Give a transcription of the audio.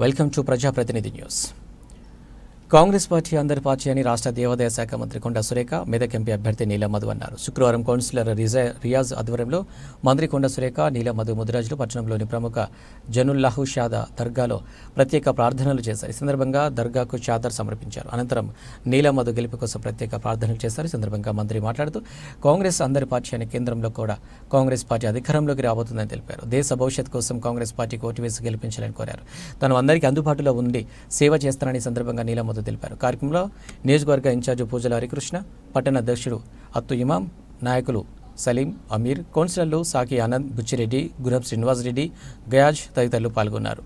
Welcome to ప్రజాప్రతినిధి news. Congress party అందరి party అని రాష్ట్ర దేవాదాయ శాఖ మంత్రి కొండా సురేఖ, మెదక్ ఎంపీ అభ్యర్థి నీలం మధు అన్నారు. శుక్రవారం కౌన్సిలర్ రియాజ్ ఆధ్వర్యంలో మంత్రి కొండా సురేఖ, నీలం మధు ముదిరాజులు పట్టణంలోని ప్రముఖ జనుల్లాహు షాదా దర్గాలో ప్రత్యేక ప్రార్థనలు చేశారు. ఈ సందర్భంగా దర్గాకు చాదర్ సమర్పించారు. అనంతరం నీలం మధు గెలుపు కోసం ప్రత్యేక ప్రార్థనలు చేశారు. ఈ సందర్భంగా మంత్రి మాట్లాడుతూ కాంగ్రెస్ అందరి పార్టీ అని కేంద్రంలో కూడా కాంగ్రెస్ పార్టీ అధికారంలోకి రాబోతుందని తెలిపారు. దేశ భవిష్యత్ కోసం కాంగ్రెస్ పార్టీకి ఓటు వేసి గెలిపించాలని కోరారు. తాను అందరికీ అందుబాటులో ఉండి సేవ చేస్తానని సందర్భంగా నీలం తెలిపారు. కార్యక్రమంలో నియోజకవర్గ ఇన్ఛార్జి పూజల హరికృష్ణ, పట్టణ అధ్యక్షుడు అత్తు ఇమాం, నాయకులు సలీం, అమీర్, కౌన్సిలర్లు సాకి ఆనంద్, బుచ్చిరెడ్డి, గురబ్ శ్రీనివాస్ రెడ్డి, గయాజ్ తదితరులు పాల్గొన్నారు.